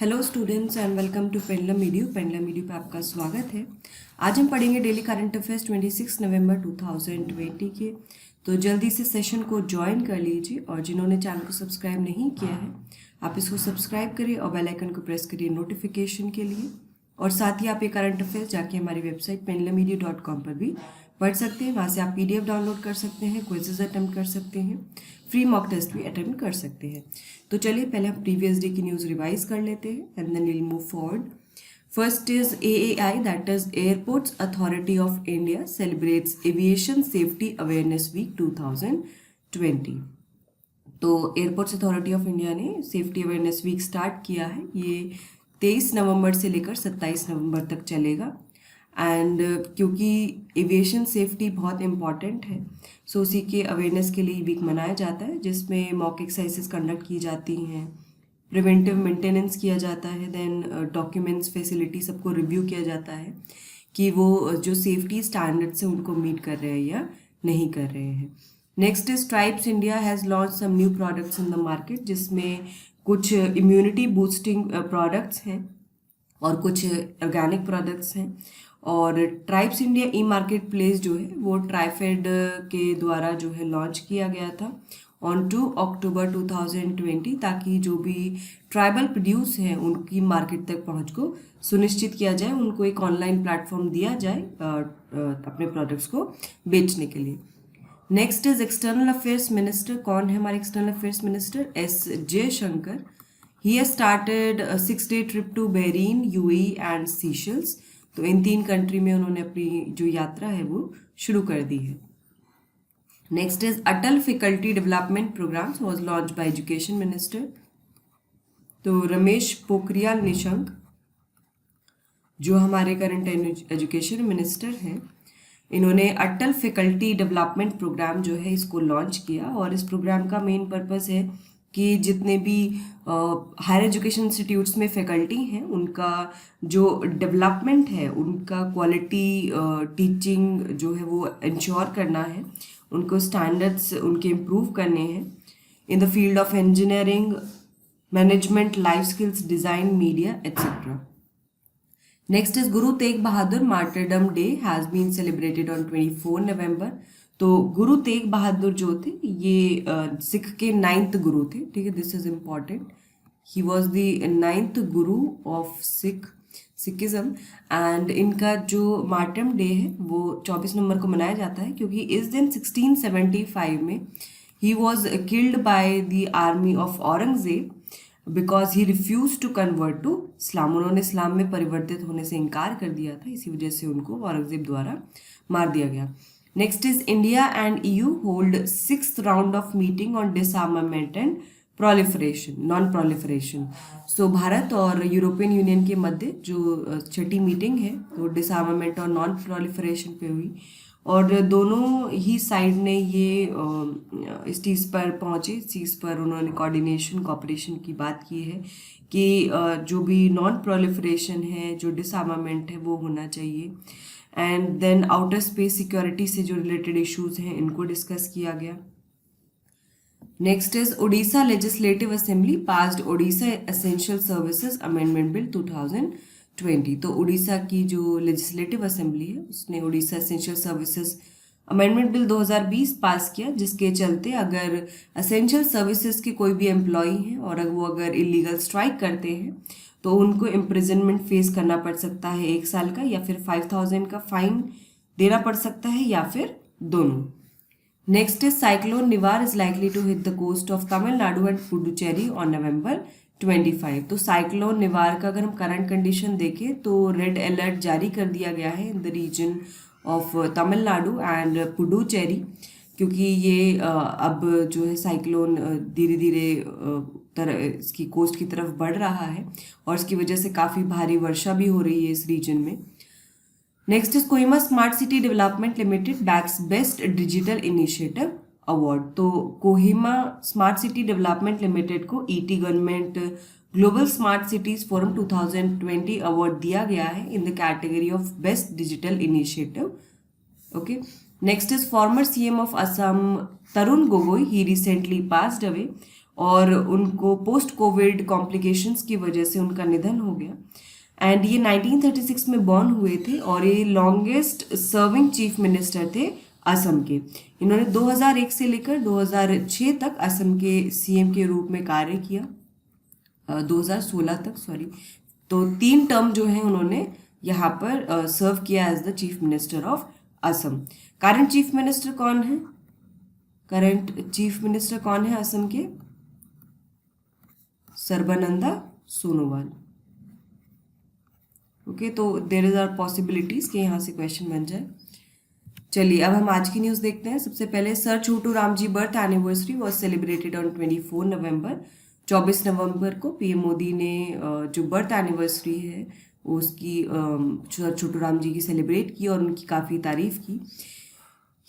Hello students and welcome to Pendulum EDU पे आपका स्वागत है। आज हम पढ़ेंगे डेली करंट अफेयर्स 26 नवंबर 2020 के। तो जल्दी से सेशन को ज्वाइन कर लीजिए और जिन्होंने चैनल को सब्सक्राइब नहीं किया है आप इसको सब्सक्राइब करिए और बेल आइकन को प्रेस करिए नोटिफिकेशन के लिए। और साथ ही आप ये करंट अफेयर्स जाके हमारी वेबसाइट pendulumedu.com पर भी पढ़ सकते हैं। वहाँ से आप PDF डाउनलोड कर सकते हैं, क्विजेज अटेम्प्ट कर सकते हैं, फ्री मॉक टेस्ट भी अटेम्प्ट कर सकते हैं। तो चलिए पहले हम प्रीवियस डे की न्यूज़ रिवाइज कर लेते हैं and then we'll move forward. First is AAI, that is airports authority of India celebrates aviation safety awareness week 2020। तो एयरपोर्ट्स अथॉरिटी ऑफ इंडिया ने सेफ्टी अवेयरनेस वीक स्टार्ट किया है। ये 23 नवंबर से लेकर 27 नवंबर तक चलेगा। एंड क्योंकि एविएशन सेफ्टी बहुत इम्पॉर्टेंट है सो उसी के अवेयरनेस के लिए वीक मनाया जाता है, जिसमें मॉक एक्सरसाइजेस कंडक्ट की जाती हैं, प्रिवेंटिव मेंटेनेंस किया जाता है, देन डॉक्यूमेंट्स फैसिलिटी सबको रिव्यू किया जाता है कि वो जो सेफ्टी स्टैंडर्ड्स हैं उनको मीट कर रहे हैं या नहीं कर रहे हैं। Next is tribes India has launch some new products in the market, जिसमें कुछ इम्यूनिटी बूस्टिंग प्रोडक्ट्स हैं और कुछ ऑर्गेनिक प्रोडक्ट्स हैं। और ट्राइब्स इंडिया ई मार्केट प्लेस जो है वो ट्राइफेड के द्वारा जो है लॉन्च किया गया था ऑन 2 अक्टूबर 2020, ताकि जो भी ट्राइबल प्रोड्यूस हैं उनकी मार्केट तक पहुंच को सुनिश्चित किया जाए, उनको एक ऑनलाइन प्लेटफॉर्म दिया जाए अपने प्रोडक्ट्स को बेचने के लिए। Next is external affairs minister. कौन है हमारे external affairs minister? S. Jaishankar. He has started 6-day trip to Bahrain, UAE and Seychelles. तो इन 3 कंट्री में उन्होंने अपनी जो यात्रा है वो शुरू कर दी है। Next is Atal faculty development programmes was launch by education minister. तो रमेश पोखरियाल निशंक जो हमारे करंट एजुकेशन मिनिस्टर हैं, इन्होंने अटल फैकल्टी डेवलपमेंट प्रोग्राम जो है इसको लॉन्च किया। और इस प्रोग्राम का मेन पर्पस है कि जितने भी हायर एजुकेशन इंस्टीट्यूट्स में फैकल्टी हैं उनका जो डेवलपमेंट है, उनका क्वालिटी टीचिंग जो है वो इंश्योर करना है, उनको स्टैंडर्ड्स उनके इम्प्रूव करने हैं in the field of engineering, management, life skills, design, media etcetera. Next is Guru Tegh Bahadur martyrdom day has been celebrated on 24 November. तो गुरु तेग बहादुर जो थे ये सिख के 9th गुरु थे, ठीक है, this is important. He was the 9th Guru of Sikhism. And इनका जो मार्टम डे है वो 24 नवंबर को मनाया जाता है, क्योंकि इस दिन 1675 में ही was killed by the army of Aurangzeb because he refuse to convert to Islam. उन्होंने इस्लाम में परिवर्तित होने से इनकार कर दिया था, इसी वजह से उनको औरंगजेब द्वारा मार दिया गया। Next is India and EU hold 6th round of meeting on disarmament and proliferation, non proliferation. So Bharat और यूरोपियन यूनियन के मध्य जो छठी मीटिंग है वो डिसआर्मामेंट और नॉन प्रोलिफरेशन पे हुई। और दोनों ही साइड ने ये इस चीज़ पर पहुँचे, इस चीज़ पर उन्होंने कोऑर्डिनेशन कोऑपरेशन की बात की है कि जो भी नॉन प्रोलिफरेशन है, जो डिसआर्मामेंट है वो होना चाहिए। And then outer space security से जो रिलेटेड इश्यूज हैं इनको डिस्कस किया गया। Next is Odisha legislative assembly passed Odisha essential services amendment bill 2020। तो उड़ीसा की जो लेजिस्लेटिव असेंबली है उसने Odisha essential services amendment bill 2020 pass किया, जिसके चलते अगर एसेंशियल सर्विसेज के कोई भी एम्प्लॉई हैं और अगर वो इलीगल स्ट्राइक करते हैं तो उनको इम्प्रिजनमेंट फेस करना पड़ सकता है 1 साल का, या फिर 5000 का फाइन देना पड़ सकता है, या फिर दोनों। Next is cyclone Nivar is likely to hit the coast of Tamil Nadu and Puducherry on November 25। तो साइक्लोन निवार का अगर हम करंट कंडीशन देखें तो रेड अलर्ट जारी कर दिया गया है in the region of Tamil Nadu and Puducherry, क्योंकि ये अब जो है साइक्लोन धीरे धीरे इसकी कोस्ट की तरफ बढ़ रहा है और इसकी वजह से काफ़ी भारी वर्षा भी हो रही है इस रीजन में। Next is Kohima smart city development limited backs best digital initiative award. तो Kohima smart city development limited को ET government global smart cities forum 2020 award दिया गया है in the category of best digital initiative. Okay, next is former CM of Assam Tarun Gogoi, he recently passed away और उनको post Covid complications की वजह से उनका निधन हो गया। एंड ये 1936 में बॉर्न हुए थे और ये लॉन्गेस्ट सर्विंग चीफ मिनिस्टर थे असम के। इन्होंने 2001 से लेकर 2006 तक असम के सीएम के रूप में कार्य किया, 2016 तक, सॉरी। तो 3 टर्म जो है उन्होंने यहाँ पर सर्व किया as the chief minister of Assam. Current chief minister कौन है? करंट चीफ मिनिस्टर कौन है असम के? सर्बानंदा सोनोवाल। ओके, तो देयर इज आर पॉसिबिलिटीज कि यहाँ से क्वेश्चन बन जाए। चलिए अब हम आज की न्यूज़ देखते हैं। सबसे पहले sir Chhotu Ram ji birth anniversary was celebrated on 24 November. 24 नवंबर को पीएम मोदी ने जो बर्थ एनिवर्सरी है उसकी सर छोटू राम जी की सेलिब्रेट की और उनकी काफ़ी तारीफ की।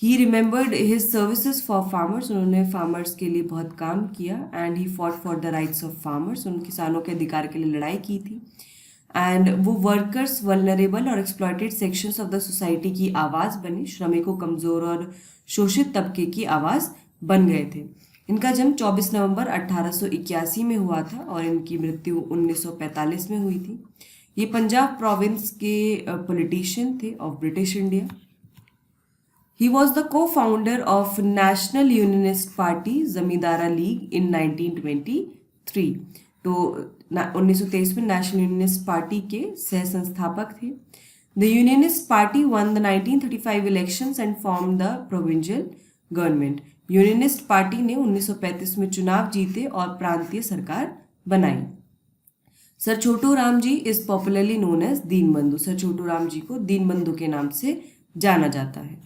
ही remembered his services for farmers, उन्होंने फार्मर्स के लिए बहुत काम किया। And he fought for the rights of farmers, उन किसानों के अधिकार के लिए लड़ाई की थी। एंड वो वर्कर्स, वल्नरेबल और exploited sections of the society की आवाज़ बने, श्रमिकों, कमज़ोर और शोषित तबके की आवाज़ बन गए थे। इनका जन्म 24 नवंबर 1881 में हुआ था और इनकी मृत्यु 1945 में हुई थी। ये पंजाब प्रोविंस के पॉलिटिशियन थे of British India. He was the co-founder of National Unionist Party Zamindara league in 1923। तो 1923 में नेशनल यूनियनिस्ट पार्टी के सह संस्थापक थे। The unionist party won the 1935 elections and form the provincial government. Unionist party ने 1935 में चुनाव जीते और प्रांतीय सरकार बनाई। Sir Chhotu Ram ji is popularly known as Deenbandhu. Sir Chhotu Ram ji को दीनबंधु के नाम से जाना जाता है।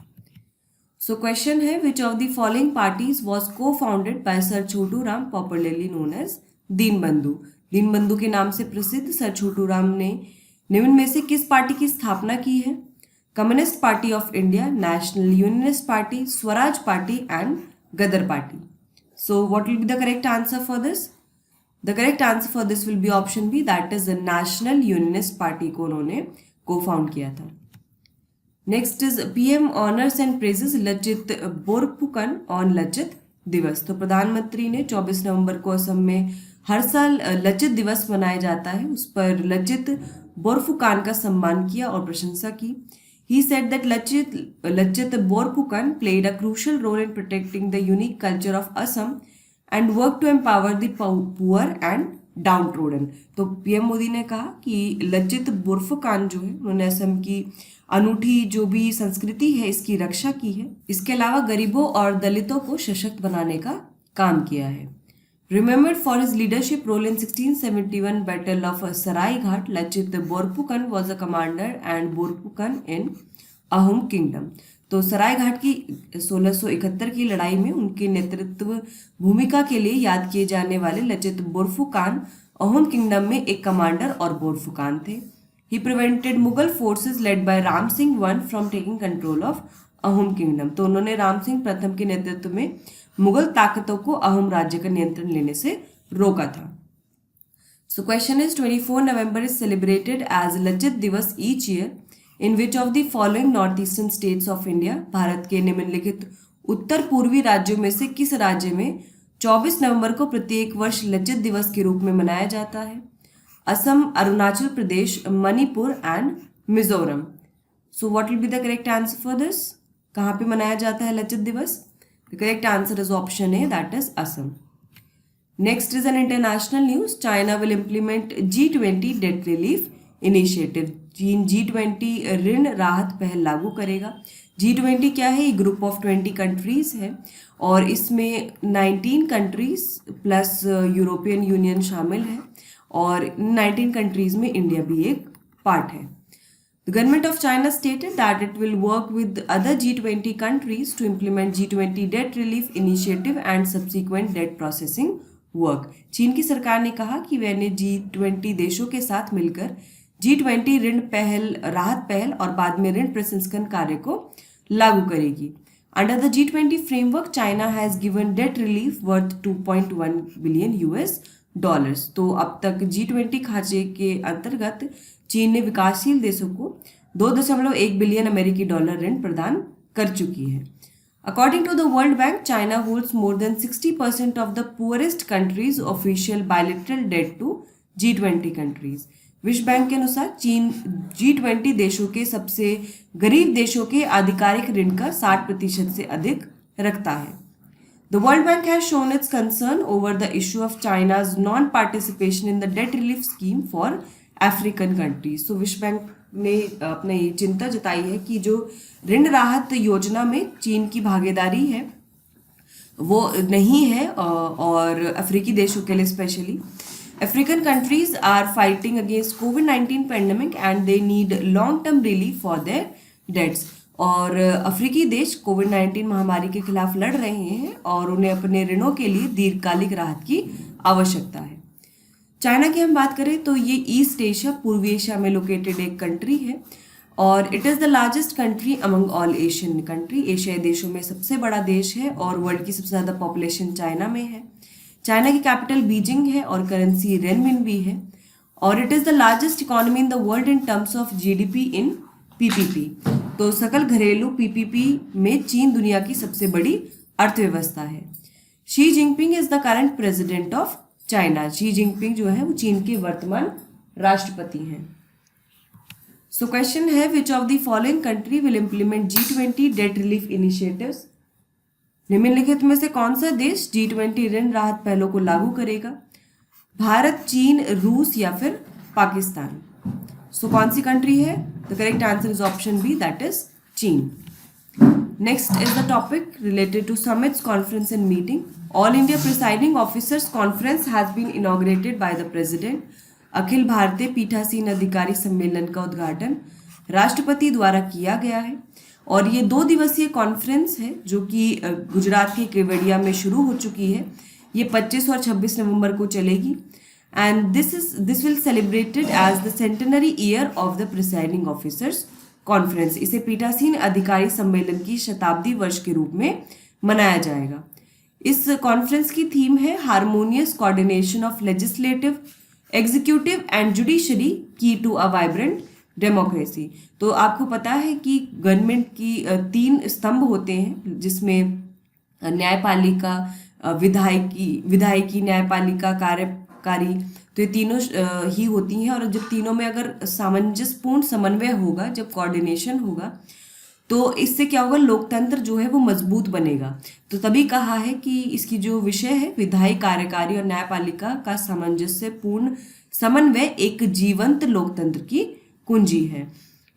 सो क्वेश्चन है, which of the following parties was co founded by sir Chhotu Ram popularly known as Deenbandhu. Deenbandhu के नाम से प्रसिद्ध सर छोटू राम ने निम्न में से किस पार्टी की स्थापना की है? Communist party of India, national unionist party, Swaraj party and Ghadar party. So what will be the correct answer for this? The correct answer for this will be option B, that is the national unionist party को उन्होंने को found किया था। Next is PM honours and praises Lachit Borphukan on Lachit Diwas. तो प्रधानमंत्री ने 24 नवंबर को असम में हर साल लचित दिवस मनाया जाता है, उस पर लचित बोरफुकन का सम्मान किया और प्रशंसा की। He said that Lachit Borphukan played a crucial role in protecting the unique culture of Assam and worked to empower the poor and downtrodden। तो पीएम मोदी ने कहा कि लचित बोरफुकन जो है उन्होंने असम की अनूठी जो भी संस्कृति है इसकी रक्षा की है। इसके अलावा गरीबों और दलितों को सशक्त बनाने का काम किया है। Remembered for his leadership role in 1671 Battle of Saraighat, Lachit Borphukan was a commander and Borphukan in Ahom Kingdom। तो सरायघाट की 1671 की लड़ाई में उनके नेतृत्व भूमिका के लिए याद किए जाने वाले लचित बोरफुकन अहोम किंगडम में एक कमांडर और बोरफुकन थे। He prevented Mughal forces led by Ram Singh I from taking control of Ahom kingdom. तो उन्होंने राम सिंह प्रथम के नेतृत्व में मुगल ताकतों को अहोम राज्य का नियंत्रण लेने से रोका था। So question is 24 November is celebrated as Lachit Divas each year in which of the following north eastern states of India. Bharat के निम्नलिखित उत्तर पूर्वी राज्यों में से किस राज्य में 24 नवंबर को प्रत्येक वर्ष लचित दिवस के रूप में मनाया जाता है? Assam, Arunachal Pradesh, Manipur and Mizoram. So what will be the correct answer for this? कहाँ पे मनाया जाता है लचित दिवस? The correct answer is option A, that is Assam. Next is an international news. China will implement G20 debt relief initiative। चीन G20 ऋण राहत पहल लागू करेगा। G20 क्या है? ये ग्रुप ऑफ 20 कंट्रीज है और इसमें 19 कंट्रीज प्लस यूरोपियन यूनियन शामिल है और 19 कंट्रीज में इंडिया भी एक पार्ट है। The government of China stated that it will work with other G20 countries to implement G20 debt relief initiative and subsequent debt processing work। चीन की सरकार ने कहा कि वह ने G20 देशों के साथ मिलकर G20 ऋण पहल, राहत पहल और बाद में ऋण प्रसंस्करण कार्य को लागू करेगी। Under the G20 framework, China has given debt relief worth 2.1 billion US$। तो अब तक G20 खांचे के अंतर्गत चीन ने विकासशील देशों को 2.1 बिलियन अमेरिकी डॉलर ऋण प्रदान कर चुकी है। According to the World Bank, China holds more than 60% of the poorest countries' official bilateral debt to G20 countries. विश्व बैंक के अनुसार चीन G20 देशों के सबसे गरीब देशों के आधिकारिक ऋण का 60% से अधिक रखता है. The World Bank has shown its concern over the issue of China's non-participation in the debt relief scheme for African countries. So विश्व बैंक ने अपनी चिंता जताई है कि जो ऋण राहत योजना में चीन की भागीदारी है वो नहीं है और अफ्रीकी देशों के लिए specially. African countries are fighting against COVID-19 pandemic and they need long-term relief for their debts. और अफ्रीकी देश कोविड-19 महामारी के खिलाफ लड़ रहे हैं और उन्हें अपने ऋणों के लिए दीर्घकालिक राहत की आवश्यकता है. चाइना की हम बात करें तो ये ईस्ट एशिया पूर्वी एशिया में लोकेटेड एक कंट्री है और it is the largest country among all Asian country. एशियाई देशों में सबसे बड़ा देश है और वर्ल्ड की सबसे ज़्यादा पॉपुलेशन चाइना में है. चाइना की कैपिटल बीजिंग है और करेंसी रेनमिनबी है और it is the largest economy in the world in terms of GDP in PPP. तो सकल घरेलू पीपीपी में चीन दुनिया की सबसे बड़ी अर्थव्यवस्था है. Xi Jinping is the current president of China. Xi Jinping जो है वो चीन के वर्तमान राष्ट्रपति हैं. सो क्वेश्चन है which of the following country will implement G20 debt relief initiatives. निम्नलिखित में से कौन सा देश G20 ऋण राहत पहलों को लागू करेगा. भारत, चीन, रूस या फिर पाकिस्तान. सो कौन सी कंट्री है. The correct answer is option B, that is चीन. Next is the topic related to summits, conference and meeting. All India Presiding Officers Conference has been inaugurated by the President. Akhil Bharatiya पीठासीन अधिकारी सम्मेलन का उद्घाटन राष्ट्रपति द्वारा किया गया है और ये 2 दिवसीय कॉन्फ्रेंस है जो कि गुजरात के केवड़िया में शुरू हो चुकी है. ये 25 और 26 नवंबर को चलेगी and this will celebrated as the centenary year of the Presiding Officers conference. इसे पीठासीन अधिकारी सम्मेलन की शताब्दी वर्ष के रूप में मनाया जाएगा. इस कॉन्फ्रेंस की थीम है harmonious coordination of legislative, executive and judiciary की टू अ वाइब्रेंट डेमोक्रेसी. तो आपको पता है कि गवर्नमेंट की 3 स्तंभ होते हैं जिसमें न्यायपालिका, विधायिकी, न्यायपालिका, कार्यकारी. तो ये तीनों ही होती हैं और जब तीनों में अगर सामंजस्यपूर्ण समन्वय होगा, जब कोऑर्डिनेशन होगा तो इससे क्या होगा, लोकतंत्र जो है वो मजबूत बनेगा. तो तभी कहा है कि इसकी जो विषय है विधायी, कार्यकारी और न्यायपालिका का सामंजस्यपूर्ण समन्वय एक जीवंत लोकतंत्र की कुंजी है.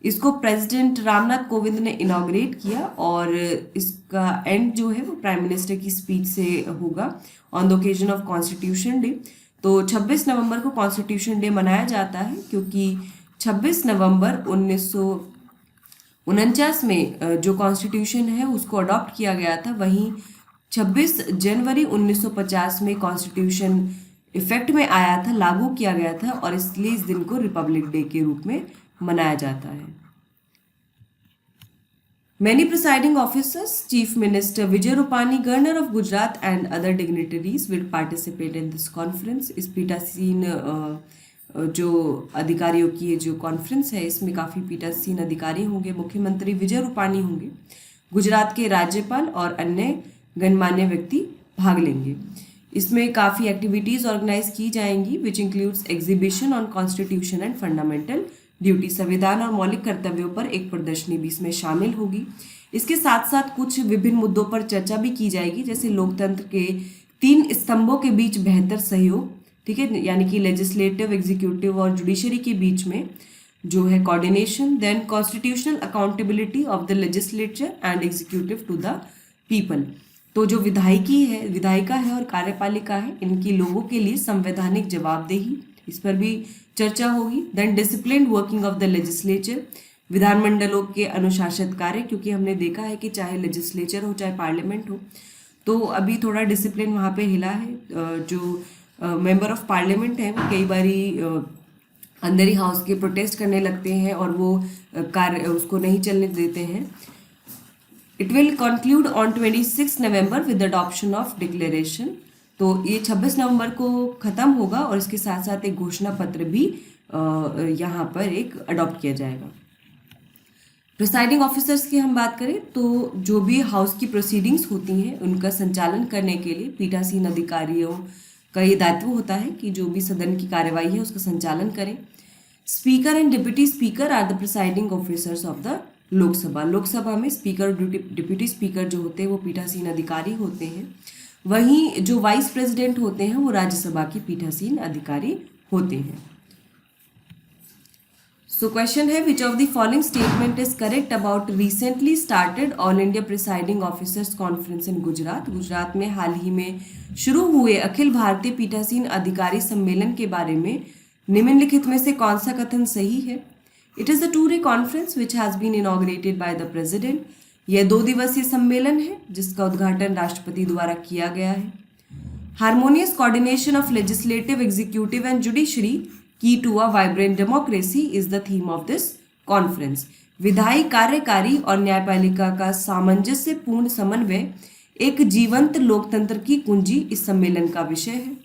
इसको प्रेसिडेंट रामनाथ कोविंद ने इनॉग्रेट किया और इसका एंड जो है वो प्राइम मिनिस्टर की स्पीच से होगा on the occasion of constitution day. तो 26 नवंबर को कॉन्स्टिट्यूशन डे मनाया जाता है क्योंकि 26 नवंबर 1949 में जो कॉन्स्टिट्यूशन है उसको अडॉप्ट किया गया था. वहीं 26 जनवरी 1950 में कॉन्स्टिट्यूशन इफेक्ट में आया था, लागू किया गया था और इसलिए इस दिन को रिपब्लिक डे के रूप में मनाया जाता है. Many presiding officers, Chief Minister Vijay Rupani, Governor of Gujarat and other dignitaries will participate in this conference. इस पीठासीन जो अधिकारियों की जो कॉन्फ्रेंस है इसमें काफ़ी पीठासीन अधिकारी होंगे. मुख्यमंत्री विजय रूपानी होंगे, गुजरात के राज्यपाल और अन्य गणमान्य व्यक्ति भाग लेंगे. इसमें काफ़ी एक्टिविटीज़ ऑर्गेनाइज की जाएंगी which includes exhibition on constitution and fundamental duty. संविधान और मौलिक कर्तव्यों पर एक प्रदर्शनी भी इसमें शामिल होगी. इसके साथ साथ कुछ विभिन्न मुद्दों पर चर्चा भी की जाएगी जैसे लोकतंत्र के 3 स्तंभों के बीच बेहतर सहयोग, ठीक है, यानी कि लेजिस्लेटिव, एग्जीक्यूटिव और जुडिशरी के बीच में जो है coordination. Then constitutional accountability of the legislature and executive to the people. तो जो विधायिका है और कार्यपालिका है इनकी लोगों के लिए संवैधानिक जवाबदेही, इस पर भी चर्चा होगी. Then discipline working of the legislature, विधानमंडलों के अनुशासित कार्य, क्योंकि हमने देखा है कि चाहे लेजिस्लेचर हो चाहे पार्लियामेंट हो तो अभी थोड़ा डिसिप्लिन वहाँ पे हिला है. जो मेंबर ऑफ पार्लियामेंट है वो कई बारी अंदर ही हाउस के प्रोटेस्ट करने लगते हैं और वो कार्य उसको नहीं चलने देते हैं. It will conclude on 26 November with adoption of declaration. तो ये 26 नवंबर को ख़त्म होगा और इसके साथ साथ एक घोषणा पत्र भी यहाँ पर एक अडॉप्ट किया जाएगा. प्रिसाइडिंग ऑफिसर्स की हम बात करें तो जो भी हाउस की प्रोसीडिंग्स होती हैं उनका संचालन करने के लिए पीठासीन अधिकारियों का ये दायित्व होता है कि जो भी सदन की कार्यवाही है उसका संचालन करें। Speaker and deputy speaker are the presiding officers of the Lok Sabha. Lok Sabha में स्पीकर और डिप्यूटी स्पीकर जो होते हैं वो पीठासीन अधिकारी होते हैं, वहीं जो वाइस प्रेसिडेंट होते हैं वो राज्यसभा के पीठासीन अधिकारी होते हैं। सो क्वेश्चन है, which of the following statement is correct about recently started all India presiding officers conference in Gujarat. Gujarat में हाल ही में शुरू हुए अखिल भारतीय पीठासीन अधिकारी सम्मेलन के बारे में निम्नलिखित में से कौन सा कथन सही है? It is a 2-day conference which has been inaugurated by the president. यह 2 दिवसीय सम्मेलन है जिसका उद्घाटन राष्ट्रपति द्वारा किया गया है। Harmonious coordination of legislative, executive and judiciary की to a vibrant democracy is the theme of this conference. विधायी, कार्यकारी और न्यायपालिका का सामंजस्यपूर्ण समन्वय एक जीवंत लोकतंत्र की कुंजी इस सम्मेलन का विषय है।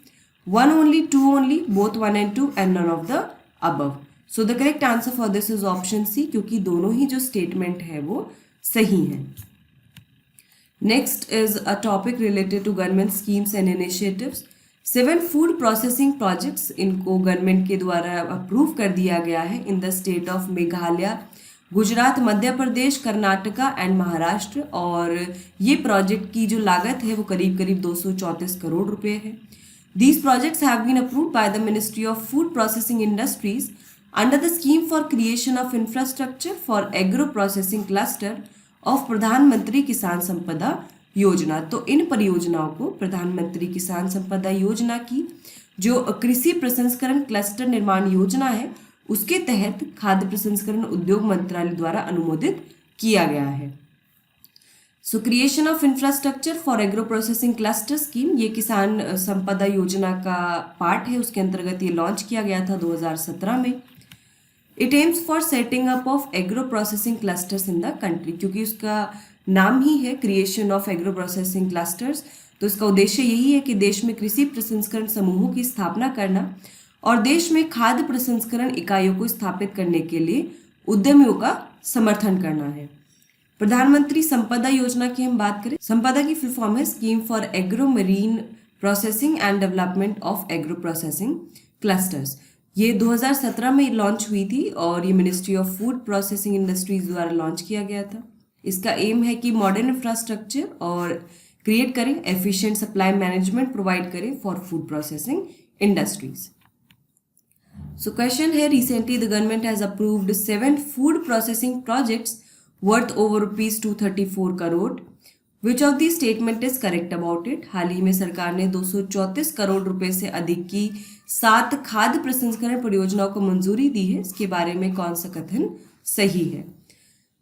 1 only, 2 only, both 1 and 2 and none of the above. So the correct answer for this is option C, क्योंकि दोनों ही जो स्टेटमेंट है वो सही है। Next is a topic related to government schemes and initiatives. 7 food processing projects, इनको government के द्वारा अप्रूव कर दिया गया है in the state of Meghalaya, Gujarat, Madhya Pradesh, Karnataka and Maharashtra. और ये प्रोजेक्ट की जो लागत है वो करीब करीब 234 करोड़ रुपए है। These projects have been approved by the Ministry of Food Processing Industries under the scheme for creation of infrastructure for agro processing cluster of प्रधानमंत्री किसान संपदा योजना। तो इन परियोजनाओं को प्रधानमंत्री किसान संपदा योजना की जो कृषि प्रसंस्करण क्लस्टर निर्माण योजना है उसके तहत खाद्य प्रसंस्करण उद्योग मंत्रालय द्वारा अनुमोदित किया गया है। So creation of infrastructure for agro processing cluster scheme, ये किसान संपदा योजना का पार्ट है, उसके अंतर्गत ये लॉन्च किया गया था 2017 में। It aims for setting up of agro processing clusters in the country, क्योंकि उसका नाम ही है creation of agro processing clusters, तो इसका उद्देश्य यही है कि देश में कृषि प्रसंस्करण समूहों की स्थापना करना और देश में खाद्य प्रसंस्करण इकाइयों को स्थापित करने के लिए उद्यमियों का समर्थन करना है। प्रधानमंत्री संपदा योजना की हम बात करें, संपदा की फुल फॉर्म है scheme for agro marine processing and development of agro processing clusters. ये 2017 में लॉन्च हुई थी और ये ministry of food processing industries द्वारा लॉन्च किया गया था। इसका एम है कि मॉडर्न इंफ्रास्ट्रक्चर और क्रिएट करें, एफिशिएंट सप्लाई मैनेजमेंट प्रोवाइड करें for food processing industries. So question है, recently the government has approved 7 food processing projects worth over rupees 234 crore. Which of the statement is correct about it? हाल ही में सरकार ने 234 करोड़ रुपए से अधिक की 7 खाद्य प्रसंस्करण परियोजनाओं को मंजूरी दी है, इसके बारे में कौन सा कथन सही है?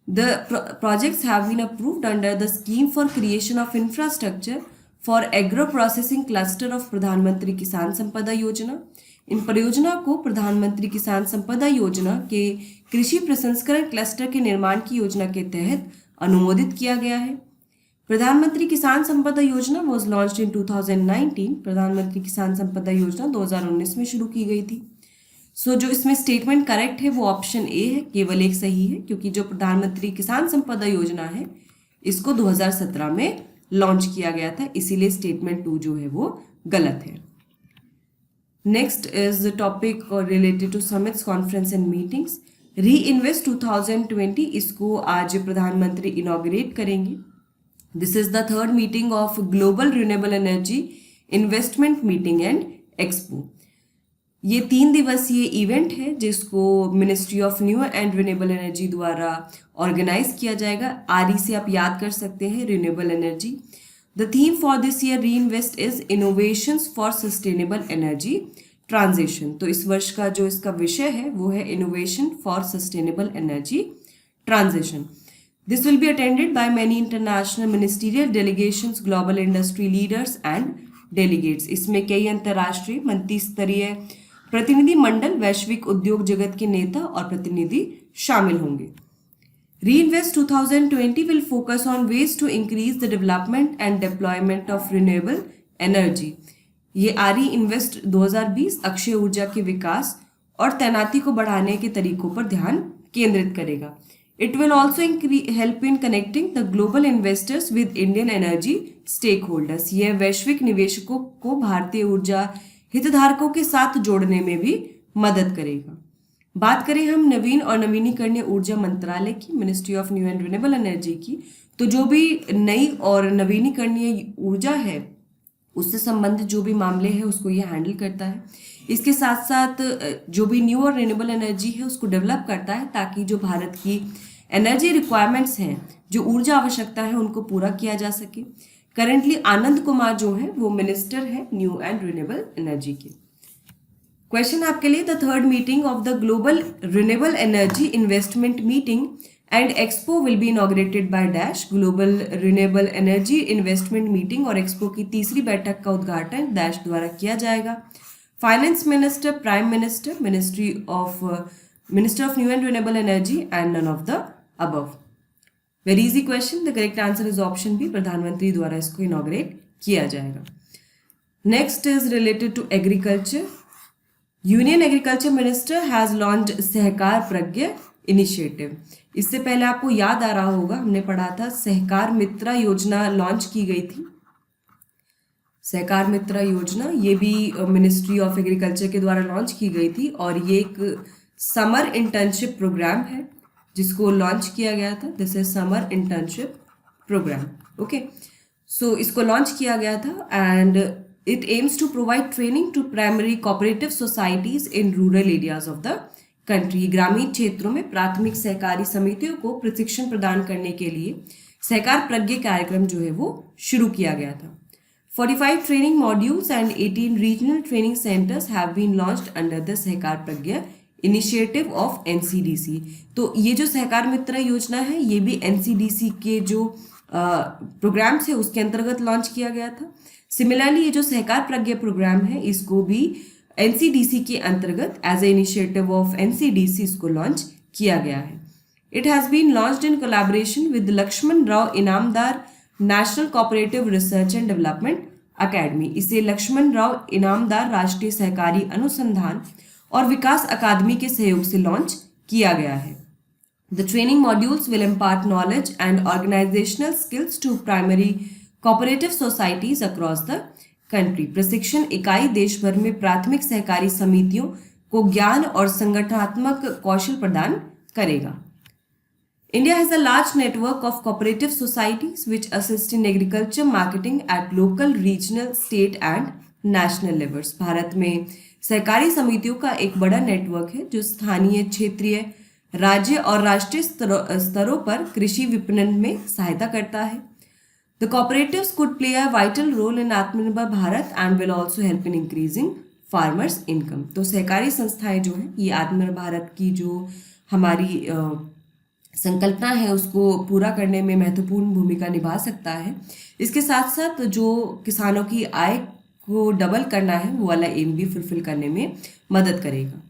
The projects have been approved under the scheme for creation of infrastructure for agro processing cluster of Pradhan Mantri Kisan संपदा योजना। इन परियोजना को प्रधानमंत्री किसान संपदा योजना के कृषि प्रसंस्करण क्लस्टर के निर्माण की योजना के तहत अनुमोदित किया गया है। प्रधानमंत्री किसान संपदा योजना वॉज लॉन्च्ड इन 2019। प्रधानमंत्री किसान संपदा योजना 2019 में शुरू की गई थी। सो जो इसमें स्टेटमेंट करेक्ट है वो ऑप्शन ए है, केवल एक सही है, क्योंकि जो प्रधानमंत्री किसान संपदा योजना है इसको 2017 में लॉन्च किया गया था, इसीलिए स्टेटमेंट 2 जो है वो गलत है। Next is the topic related to summits, conference and meetings. Re invest 2020, इसको आज प्रधानमंत्री इनॉग्रेट करेंगे। This is the 3rd meeting of global renewable energy investment meeting and expo. ये 3 दिवसीय इवेंट है जिसको ministry of new and renewable energy द्वारा organise किया जाएगा। RE से आप याद कर सकते हैं, renewable energy. The theme for this year Reinvest is Innovations for Sustainable Energy Transition। तो इस वर्ष का जो इसका विषय है वो है Innovation for Sustainable Energy Transition। This will be attended by many international ministerial delegations, global industry leaders and delegates। इसमें कई अंतर्राष्ट्रीय मंत्री स्तरीय प्रतिनिधि मंडल, वैश्विक उद्योग जगत के नेता और प्रतिनिधि शामिल होंगे। Reinvest 2020 will focus on ways to increase the development and deployment of renewable energy। ये RE Invest 2020 अक्षय ऊर्जा के विकास और तैनाती को बढ़ाने के तरीकों पर ध्यान केंद्रित करेगा। It will also help in connecting the global investors with Indian energy stakeholders. यह वैश्विक निवेशकों को भारतीय ऊर्जा हितधारकों के साथ जोड़ने में भी मदद करेगा। बात करें हम नवीन और नवीनीकरणीय ऊर्जा मंत्रालय की, ministry of new and renewable energy की, तो जो भी नई और नवीनीकरणीय ऊर्जा है उससे संबंधित जो भी मामले हैं उसको ये हैंडल करता है। इसके साथ साथ जो भी न्यू और रिन्यूएबल एनर्जी है उसको डेवलप करता है ताकि जो भारत की एनर्जी रिक्वायरमेंट्स हैं, जो ऊर्जा आवश्यकता है, उनको पूरा किया जा सके। करेंटली आनंद कुमार जो है वो मिनिस्टर है न्यू एंड रिन्यूएबल एनर्जी के। क्वेश्चन आपके लिए, the third meeting of the global renewable energy investment meeting and expo will be inaugurated by dash. Global renewable energy investment meeting और एक्सपो की तीसरी बैठक का उद्घाटन डैश द्वारा किया जाएगा। Finance minister, prime minister, minister of new and renewable energy and none of the above. Very easy question, the correct answer is option B, प्रधानमंत्री द्वारा इसको इनॉग्रेट किया जाएगा। Next is related to agriculture. Union agriculture minister has launched Sahkar Pragya initiative. इससे पहले आपको याद आ रहा होगा, हमने पढ़ा था सहकार मित्रा योजना लॉन्च की गई थी। सहकार मित्रा योजना ये भी मिनिस्ट्री ऑफ एग्रीकल्चर के द्वारा लॉन्च की गई थी और ये एक समर इंटर्नशिप प्रोग्राम है जिसको लॉन्च किया गया था। This is summer internship programme. Okay, so इसको लॉन्च किया गया था and it aims to provide training to primary cooperative societies in rural areas of the country. ग्रामीण क्षेत्रों में प्राथमिक सहकारी समितियों को प्रशिक्षण प्रदान करने के लिए सहकार प्रज्ञा कार्यक्रम जो है वो शुरू किया गया था। 45 training modules and 18 regional training centers have been launched under the Sahakar Pragya initiative of NCDC। तो ये जो सहकार मित्र योजना है ये भी NCDC के जो प्रोग्राम्स है उसके अंतर्गत लॉन्च किया गया था। सिमिलरली ये जो सहकार प्रज्ञा प्रोग्राम है इसको भी NCDC के अंतर्गत as a initiative of NCDC इसको लॉन्च किया गया है। It has been launched in collaboration with Laxman Rao Inamdar national cooperative research and development academy. इसे लक्ष्मण राव इनामदार राष्ट्रीय सहकारी अनुसंधान और विकास अकादमी के सहयोग से लॉन्च किया गया है। The training modules will impart knowledge and organisational skills to primary cooperative societies across the country. प्रशिक्षण इकाई देश भर में प्राथमिक सहकारी समितियों को ज्ञान और संगठनात्मक कौशल प्रदान करेगा। India has a large network of cooperative societies which assist in agriculture marketing at local, regional, state and national levels. Bharat में सहकारी समितियों का एक बड़ा नेटवर्क है जो स्थानीय, क्षेत्रीय, राज्य और राष्ट्रीय स्तरों पर कृषि विपणन में सहायता करता है। The cooperatives could play a vital role in आत्मनिर्भर Bharat and will also help in increasing farmers' income. तो सहकारी संस्थाएं जो हैं ये आत्मनिर्भर भारत की जो हमारी संकल्पना है उसको पूरा करने में महत्वपूर्ण भूमिका निभा सकता है। इसके साथ साथ जो किसानों की आय को डबल करना है वो वाला एम भी फुलफिल करने में मदद करेगा।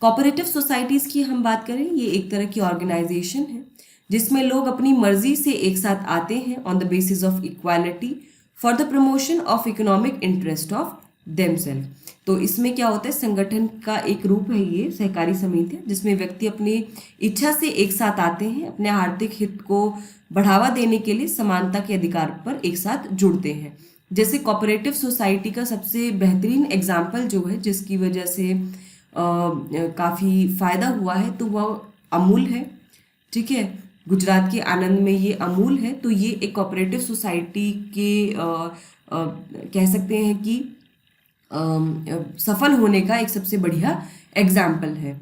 कोऑपरेटिव सोसाइटीज़ की हम बात करें, ये एक तरह की ऑर्गेनाइजेशन है जिसमें लोग अपनी मर्जी से एक साथ आते हैं on the basis of equality for the promotion of economic interest of themselves. तो इसमें क्या होता है, संगठन का एक रूप है ये सहकारी समिति जिसमें व्यक्ति अपनी इच्छा से एक साथ आते हैं, अपने आर्थिक हित को बढ़ावा देने के लिए समानता के अधिकार पर एक साथ जुड़ते हैं। जैसे कोऑपरेटिव सोसाइटी का सबसे बेहतरीन एग्जाम्पल जो है जिसकी वजह से काफ़ी फ़ायदा हुआ है तो वह अमूल है। ठीक है, गुजरात के आनंद में ये अमूल है। तो ये एक कोऑपरेटिव सोसाइटी के कह सकते हैं कि सफल होने का एक सबसे बढ़िया एग्जाम्पल है।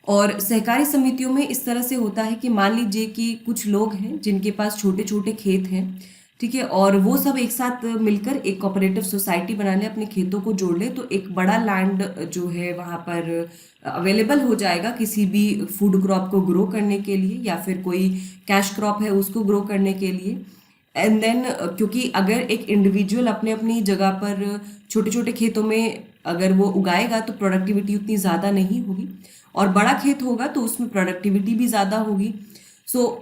और सहकारी समितियों में इस तरह से होता है कि मान लीजिए कि कुछ लोग हैं जिनके पास छोटे छोटे खेत हैं, ठीक है, और वो सब एक साथ मिलकर एक कोऑपरेटिव सोसाइटी बना लें, अपने खेतों को जोड़ लें, तो एक बड़ा लैंड जो है वहाँ पर अवेलेबल हो जाएगा किसी भी फूड क्रॉप को ग्रो करने के लिए या फिर कोई कैश क्रॉप है उसको ग्रो करने के लिए। एंड देन क्योंकि अगर एक इंडिविजुअल अपने अपनी जगह पर छोटे छोटे खेतों में अगर वो उगाएगा तो प्रोडक्टिविटी उतनी ज़्यादा नहीं होगी, और बड़ा खेत होगा तो उसमें प्रोडक्टिविटी भी ज़्यादा होगी।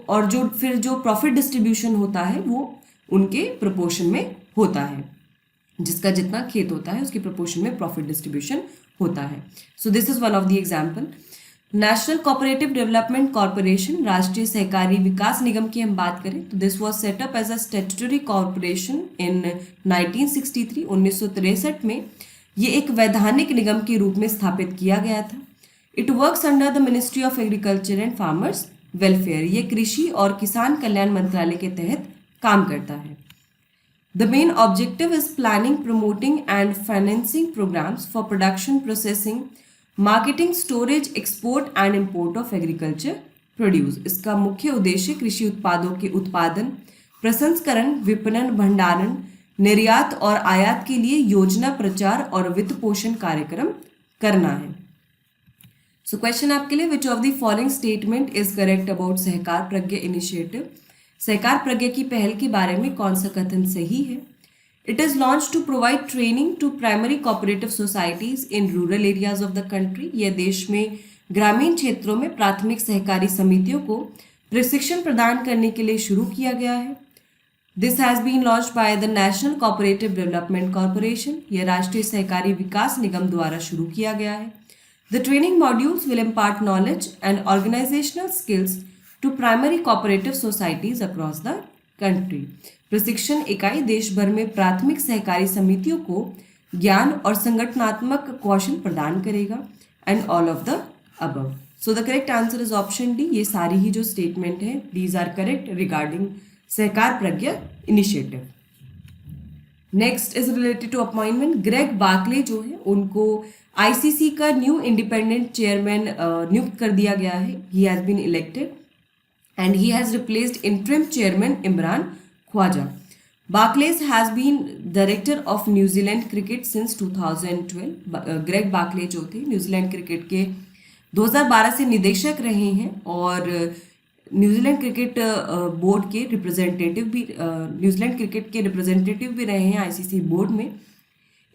और जो प्रॉफिट डिस्ट्रीब्यूशन होता है वो उनके प्रोपोर्शन में होता है, जिसका जितना खेत होता है उसके प्रोपोर्शन में प्रॉफिट डिस्ट्रीब्यूशन होता है। So this is one of the example. National cooperative development corporation, राष्ट्रीय सहकारी विकास निगम की हम बात करें तो this was set up as a statutory corporation in 1963, 1963 में ये एक वैधानिक निगम के रूप में स्थापित किया गया था। It works under the ministry of agriculture and farmers welfare, ये कृषि और किसान कल्याण मंत्रालय के तहत काम करता है। The main objective is planning, promoting and financing programs for production, processing, marketing, storage, export and import of agriculture produce। इसका मुख्य उद्देश्य कृषि उत्पादों के उत्पादन, प्रसंस्करण, विपणन, भंडारण, निर्यात और आयात के लिए योजना, प्रचार और वित्त पोषण कार्यक्रम करना है। सो क्वेश्चन आपके लिए, which of the following statement is correct about Sahakar Pragya initiative. Sahakar Pragya की पहल के बारे में कौन सा कथन सही है। It is launch to provide training to primary cooperative societies in rural areas of the country, यह देश में ग्रामीण क्षेत्रों में प्राथमिक सहकारी समितियों को प्रशिक्षण प्रदान करने के लिए शुरू किया गया है। This has been launched by the national cooperative development corporation, यह राष्ट्रीय सहकारी विकास निगम द्वारा शुरू किया गया है। The training modules will impart knowledge and organisational skills to primary cooperative societies across the country, प्रशिक्षण इकाई देश भर में प्राथमिक सहकारी समितियों को ज्ञान और संगठनात्मक कौशल प्रदान करेगा। And all of the above. So the correct answer is option D. ये सारी ही जो स्टेटमेंट है these are correct regarding Sahkar Pragya initiative. Next is related to appointment. Greg Barclay जो है उनको आईसीसी का न्यू इंडिपेंडेंट चेयरमैन नियुक्त कर दिया गया है। He has been elected and he has replaced interim chairman Imran Khwaja. Barclays has been director of New Zealand cricket since 2012. Greg Barclay जो थे न्यूजीलैंड क्रिकेट के 2012 से निदेशक रहे हैं और न्यूजीलैंड क्रिकेट बोर्ड के रिप्रेजेंटेटिव भी न्यूजीलैंड क्रिकेट के रिप्रेजेंटेटिव भी रहे हैं आईसीसी बोर्ड में।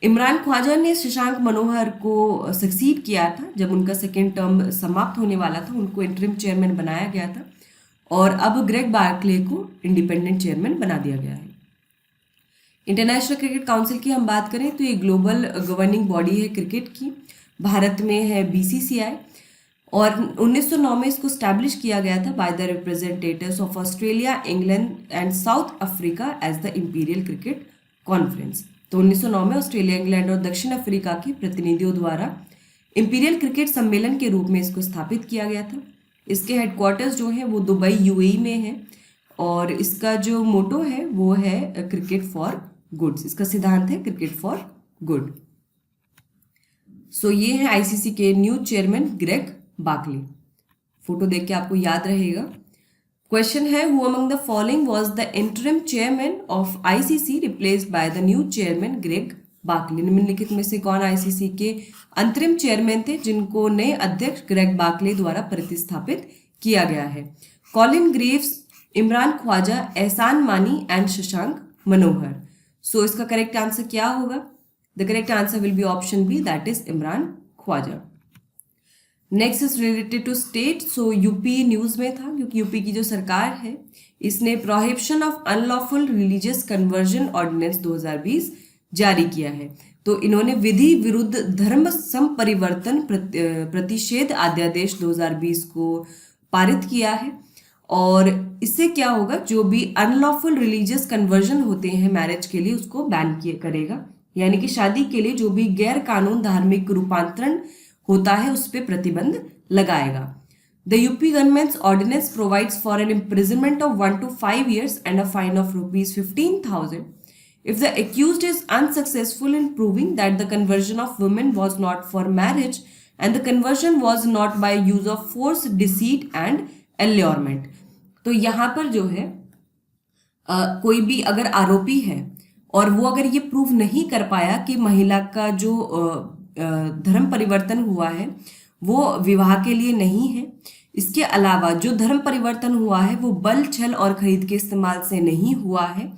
इमरान ख्वाजा ने शशांक मनोहर को सक्सीड किया था जब उनका सेकेंड टर्म समाप्त होने वाला था, उनको इंटरिम चेयरमैन बनाया गया था और अब ग्रेग बार्कले को इंडिपेंडेंट चेयरमैन बना दिया गया है। इंटरनेशनल क्रिकेट काउंसिल की हम बात करें तो ये ग्लोबल गवर्निंग बॉडी है क्रिकेट की। भारत में है बीसीसीआई और 1909 में इसको स्टैब्लिश किया गया था by the representatives of Australia, England and South Africa as the Imperial Cricket Conference. तो 1909 में ऑस्ट्रेलिया, इंग्लैंड और दक्षिण अफ्रीका के प्रतिनिधियों द्वारा इंपीरियल क्रिकेट सम्मेलन के रूप में इसको स्थापित किया गया था। इसके हेडक्वार्टर्स जो है वो दुबई यूएई में है और इसका जो मोटो है वो है क्रिकेट फॉर गुड्स। इसका सिद्धांत है क्रिकेट फॉर गुड। सो ये है आईसीसी के new chairman Greg Barclay. Photo देख के आपको याद रहेगा। क्वेश्चन है, who among the following was the interim chairman of ICC replaced by the new chairman Greg Barclay. निम्नलिखित में से कौन आईसीसी के अंतरिम चेयरमैन थे जिनको नए अध्यक्ष ग्रेग बार्कले द्वारा प्रतिस्थापित किया गया है। कॉलिन ग्रीव्स, इमरान ख्वाजा, एहसान मानी एंड शशांक मनोहर। सो इसका करेक्ट आंसर क्या होगा? The correct answer will be option B, that is Imran Khawaja. Next is related to state. So UP news में था क्योंकि यूपी की जो सरकार है इसने prohibition of unlawful religious conversion ordinance 2020 जारी किया है। तो इन्होंने विधि विरुद्ध धर्म संपरिवर्तन प्रतिषेध अध्यादेश 2020 को पारित किया है और इससे क्या होगा, जो भी अनलॉफुल रिलीजियस कन्वर्जन होते हैं मैरिज के लिए उसको बैन करेगा, यानी कि शादी के लिए जो भी गैर कानून धार्मिक रूपांतरण होता है उस पर प्रतिबंध लगाएगा। The UP government's ordinance provides for an imprisonment of 1 to 5 years and a fine of ₹15,000 if the accused is unsuccessful in proving that the conversion of women was not for marriage and the conversion was not by use of force, deceit and allurement। तो यहाँ पर जो है कोई भी अगर आरोपी है और वो अगर ये प्रूव नहीं कर पाया कि महिला का जो धर्म परिवर्तन हुआ है वो विवाह के लिए नहीं है, इसके अलावा जो धर्म परिवर्तन हुआ है वो बल, छल और खरीद के इस्तेमाल से नहीं हुआ है,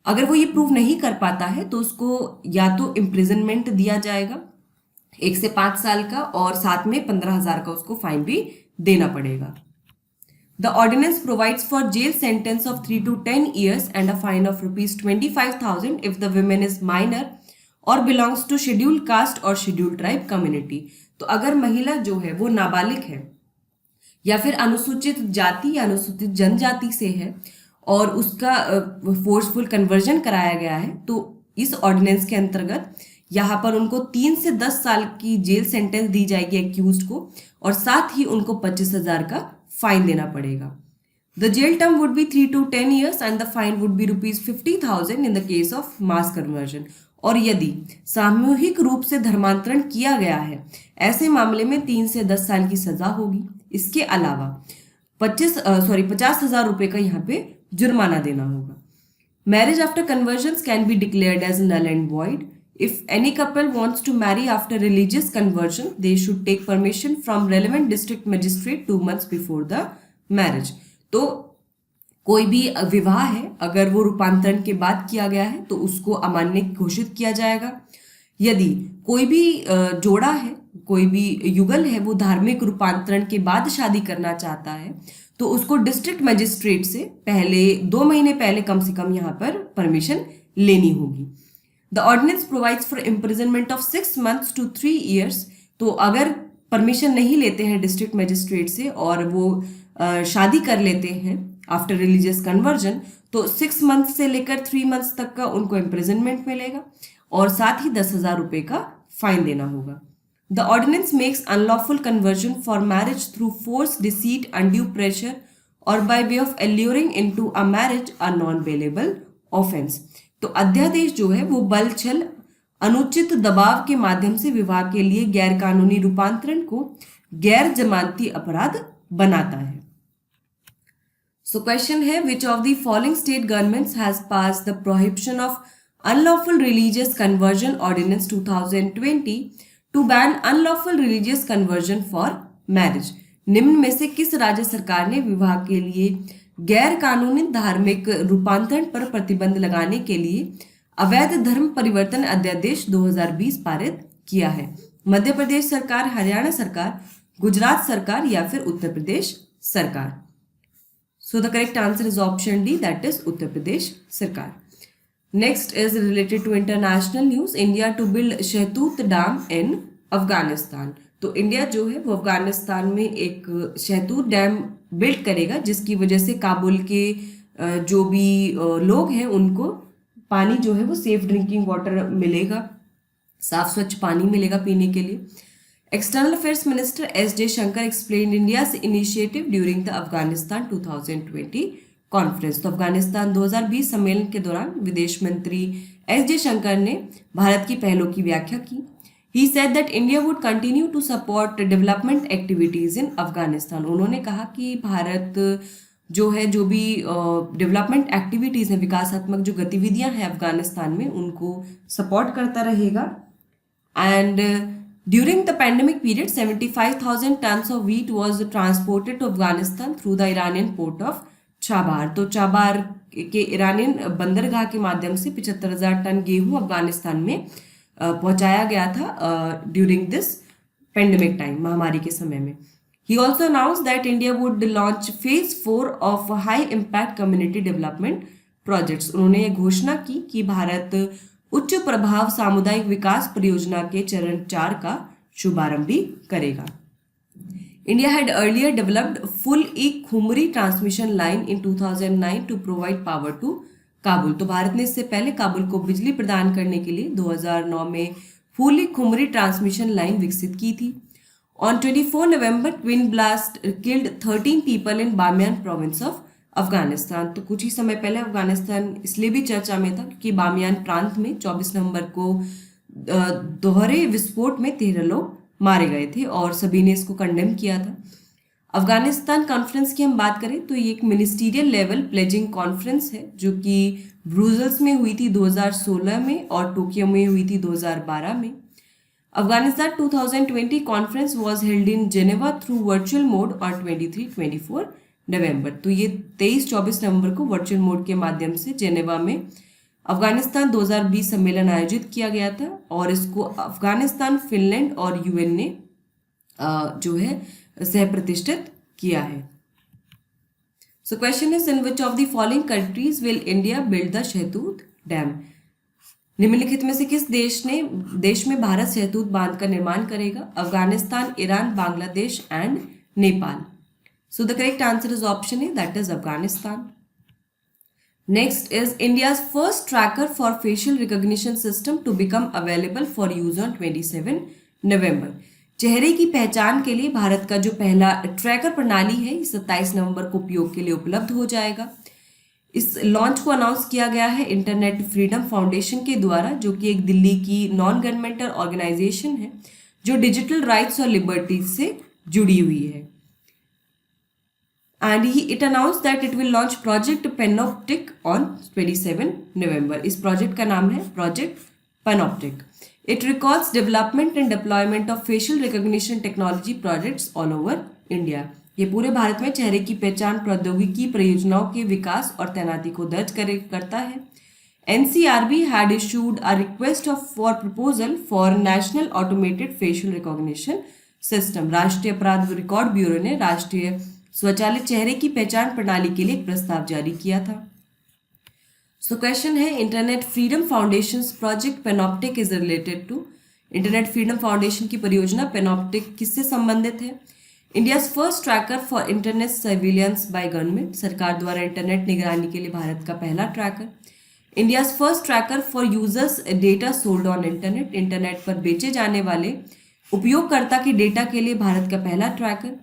अगर वो ये प्रूव नहीं कर पाता है तो उसको या तो इम्प्रिजनमेंट दिया जाएगा 1 से 5 साल का और साथ में 15,000 का उसको फाइन भी देना पड़ेगा। The ordinance provides for jail sentence of 3 to 10 years and a fine of ₹25,000 if the women is minor और बिलोंग्स टू शेड्यूल्ड कास्ट और शेड्यूल्ड ट्राइब कम्युनिटी। तो अगर महिला जो है वो नाबालिग है या फिर अनुसूचित जाति या अनुसूचित जनजाति से है और उसका फोर्सफुल कन्वर्जन कराया गया है, तो इस ऑर्डिनेंस के अंतर्गत यहाँ पर उनको 3 से 10 साल की जेल सेंटेंस दी जाएगी एक्यूज्ड को, और साथ ही उनको 25,000 का फाइन देना पड़ेगा। The jail term would be 3 to 10 years and the fine would be rupees 50,000 in the case of mass conversion। और यदि सामूहिक रूप से धर्मांतरण किया गया है, ऐसे मामले में 3 से 10 साल की सजा होगी। इसके अलावा 50,000 रुपए का यहाँ पे जुर्माना देना होगा। Marriage after conversion can be declared as null and void. If any couple wants to marry after religious conversion, they should take permission from relevant district magistrate 2 months before the marriage। तो कोई भी विवाह है अगर वो रूपांतरण के बाद किया गया है तो उसको अमान्य घोषित किया जाएगा। यदि कोई भी जोड़ा है, कोई भी युगल है, वो धार्मिक रूपांतरण के बाद शादी करना चाहता है तो उसको डिस्ट्रिक्ट मजिस्ट्रेट से पहले 2 महीने पहले कम से कम यहाँ पर परमिशन लेनी होगी। The ordinance provides for imprisonment of 6 months to 3 years। तो अगर परमिशन नहीं लेते हैं डिस्ट्रिक्ट मजिस्ट्रेट से और वो शादी कर लेते हैं आफ्टर रिलीजियस कन्वर्जन, तो 6 months से लेकर 3 months तक का उनको इम्प्रिजनमेंट मिलेगा और साथ ही 10,000 रुपए का फाइन देना होगा। The ordinance makes unlawful conversion for marriage through force, deceit, undue pressure और by way of alluring into a marriage a non bailable offence. तो अध्यादेश जो है वो बल, छल, अनुचित दबाव के माध्यम से विवाह के लिए गैर कानूनी रूपांतरण को गैर जमानती अपराध बनाता है। सो क्वेश्चन है, which of the following state governments has pass the prohibition of unlawful religious conversion ordinance 2020 to ban unlawful religious conversion for marriage. निम्न में से किस राज्य सरकार ने विवाह के लिए गैर कानूनी धार्मिक रूपांतरण पर प्रतिबंध लगाने के लिए अवैध धर्म परिवर्तन अध्यादेश 2020 पारित किया है? मध्य प्रदेश सरकार, हरियाणा सरकार, गुजरात सरकार या फिर उत्तर प्रदेश सरकार? So the correct answer is option D, that is Uttar Pradesh सरकार। Next is related to international news. India to build Shahtoot dam in Afghanistan. तो इंडिया जो है वो अफगानिस्तान में एक शहतूत डैम बिल्ड करेगा जिसकी वजह से काबुल के जो भी लोग हैं उनको पानी जो है वो सेफ ड्रिंकिंग वाटर मिलेगा, साफ स्वच्छ पानी मिलेगा पीने के लिए। External affairs minister S Jaishankar explained India's initiative during the Afghanistan 2020 conference. तो अफगानिस्तान 2020 सम्मेलन के दौरान विदेश मंत्री एस जयशंकर ने भारत की पहलों की व्याख्या की। He said that India would continue to support development activities in Afghanistan। उन्होंने कहा कि भारत जो है जो भी डेवलपमेंट एक्टिविटीज़ हैं, विकासात्मक जो गतिविधियां हैं अफगानिस्तान में, उनको सपोर्ट करता रहेगा। And during the pandemic period 75,000 tons of wheat was transported to Afghanistan through the Iranian port of Chabahar. तो चाबार के ईरानियन बंदरगाह के माध्यम से 75,000 टन गेहूं अफगानिस्तान में पहुंचाया गया था ड्यूरिंग दिस पेंडेमिक टाइम, महामारी के समय में। He also announce that India would launch phase 4 of high impact community development projects. उन्होंने ये घोषणा की कि भारत उच्च प्रभाव सामुदायिक विकास परियोजना के चरण 4 का शुभारंभ भी करेगा। India had earlier developed Pul e Khumri transmission line in 2009 to provide power to Kabul. तो भारत ने इससे पहले काबुल को बिजली प्रदान करने के लिए 2009 में फूली खुमरी ट्रांसमिशन लाइन विकसित की थी। On 24 November twin blast killed 13 people in Bamiyan province of Afghanistan. तो कुछ ही समय पहले अफगानिस्तान इसलिए भी चर्चा में था क्योंकि बामियान प्रांत में 24 नवंबर को दोहरे विस्फोट में 13 लोग मारे गए थे और सभी ने इसको कंडेम किया था। अफगानिस्तान कॉन्फ्रेंस की हम बात करें तो ये एक मिनिस्टीरियल लेवल प्लेजिंग कॉन्फ्रेंस है जो कि ब्रुसेल्स में हुई थी 2016 में और टोक्यो में हुई थी 2012 में। Afghanistan 2020 conference was held in Geneva through virtual mode और 23-24 नवंबर। तो ये 23-24 नवंबर को वर्चुअल मोड के माध्यम से जेनेवा में अफगानिस्तान 2020 सम्मेलन आयोजित किया गया था और इसको अफगानिस्तान, फिनलैंड और यूएन ने जो है सह प्रतिष्ठित किया है। So question is, in which of the following countries will India build the शहतूत डैम? निम्नलिखित में से किस देश में भारत सहतूत बांध का निर्माण करेगा? Afghanistan, Iran, Bangladesh and Nepal. So the correct answer is option A, that is Afghanistan. Next is India's first tracker for facial recognition system to become available for use on 27 November. चेहरे की पहचान के लिए भारत का जो पहला ट्रैकर प्रणाली है 27 नवंबर को उपयोग के लिए उपलब्ध हो जाएगा. इस लॉन्च को अनाउंस किया गया है इंटरनेट फ्रीडम फाउंडेशन के द्वारा, जो कि एक दिल्ली की नॉन गवर्नमेंटल ऑर्गेनाइजेशन है जो डिजिटल राइट्स और लिबर्टीज से जुड़ी हुई है. And it announce that it will launch project Panoptic on 27 November. इस प्रोजेक्ट का नाम है project Panoptic. It records development and deployment of facial recognition technology projects all over India. ये पूरे भारत में चेहरे की पहचान प्रौद्योगिकी परियोजनाओं के विकास और तैनाती को दर्ज करता है. NCRB had issued a request for proposal for National Automated Facial Recognition System. राष्ट्रीय अपराध रिकॉर्ड ब्यूरो ने राष्ट्रीय स्वचालित चेहरे की पहचान प्रणाली के लिए एक प्रस्ताव जारी किया था. सो क्वेश्चन है, internet freedom foundation project Panoptic is related to. Internet freedom foundation की परियोजना पेनॉप्टिक किससे संबंधित है? India's first tracker for internet surveillance by government. सरकार द्वारा इंटरनेट निगरानी के लिए भारत का पहला tracker. India's first tracker for users data sold on internet. Internet पर बेचे जाने वाले उपयोगकर्ता के डेटा के लिए भारत का पहला tracker.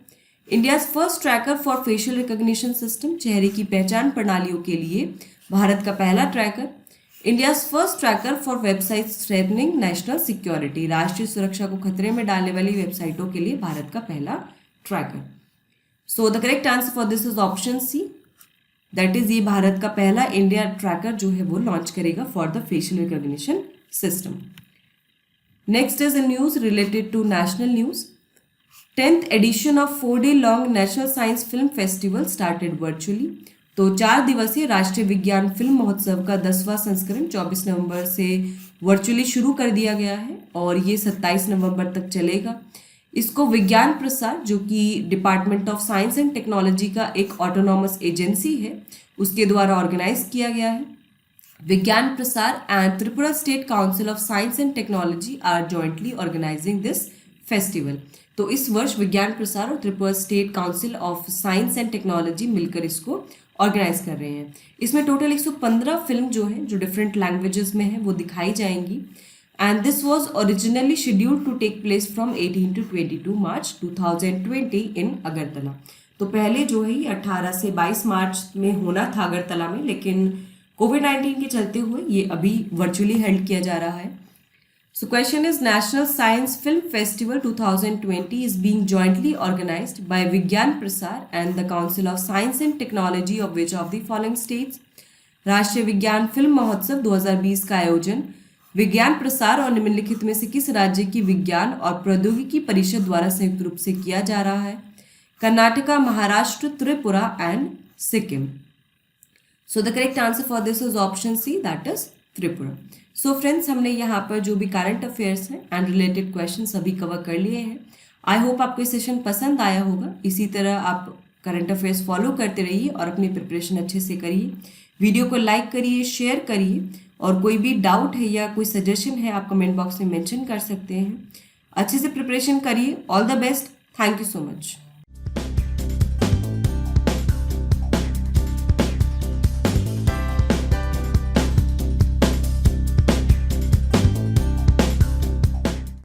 India's first tracker for facial recognition system. चेहरे की पहचान प्रणालियों के लिए भारत का पहला tracker. India's first tracker for website threatening national security. राष्ट्रीय सुरक्षा को खतरे में डालने वाली वेबसाइटों के लिए भारत का पहला tracker. So the correct answer for this is option C, that is ये भारत का पहला इंडिया ट्रैकर जो है वो लॉन्च करेगा for the facial recognition system. Next is a news related to national news. 10th edition of 4-day long national science film festival started virtually. तो 4 दिवसीय राष्ट्रीय विज्ञान फिल्म महोत्सव का 10वां संस्करण 24 नवंबर से वर्चुअली शुरू कर दिया गया है और ये 27 नवंबर तक चलेगा. इसको विज्ञान प्रसार, जो कि department of science and technology का एक ऑटोनॉमस एजेंसी है, उसके द्वारा ऑर्गेनाइज किया गया है. Vigyan Prasar and Tripura state council of science and technology are jointly organising this festival. तो इस वर्ष विज्ञान प्रसार और Tripura state council of science and technology मिलकर इसको ऑर्गेनाइज कर रहे हैं. इसमें टोटल 115 फिल्म जो है जो डिफरेंट लैंग्वेजेस में है वो दिखाई जाएंगी. And this was originally scheduled to take place from 18 to 22 March 2020 in Agartala. तो पहले जो है 18 से 22 मार्च में होना था अगरतला में, लेकिन कोविड-19 के चलते हुए ये अभी वर्चुअली हेल्ड किया जा रहा है. So question is, national science film festival 2020 is being jointly organized by विज्ञान प्रसार and the Council of Science and Technology of which of the following states. राष्ट्रीय विज्ञान फिल्म महोत्सव 2020 का आयोजन विज्ञान प्रसार और निम्नलिखित में से किस राज्य की विज्ञान और प्रौद्योगिकी परिषद द्वारा संयुक्त रूप से किया जा रहा है? Karnataka, Maharashtra, Tripura and Sikkim. So the correct answer for this is option C, that is Tripura. So friends, हमने यहाँ पर जो भी करंट अफेयर्स हैं एंड रिलेटेड क्वेश्चन सभी कवर कर लिए हैं. आई होप आपको ये सेशन पसंद आया होगा. इसी तरह आप करंट अफेयर्स फॉलो करते रहिए और अपनी प्रिपरेशन अच्छे से करिए. वीडियो को लाइक करिए, शेयर करिए और कोई भी डाउट है या कोई सजेशन है आप कमेंट बॉक्स में मेंशन कर सकते हैं. अच्छे से प्रिपरेशन करिए. All the best. Thank you so much.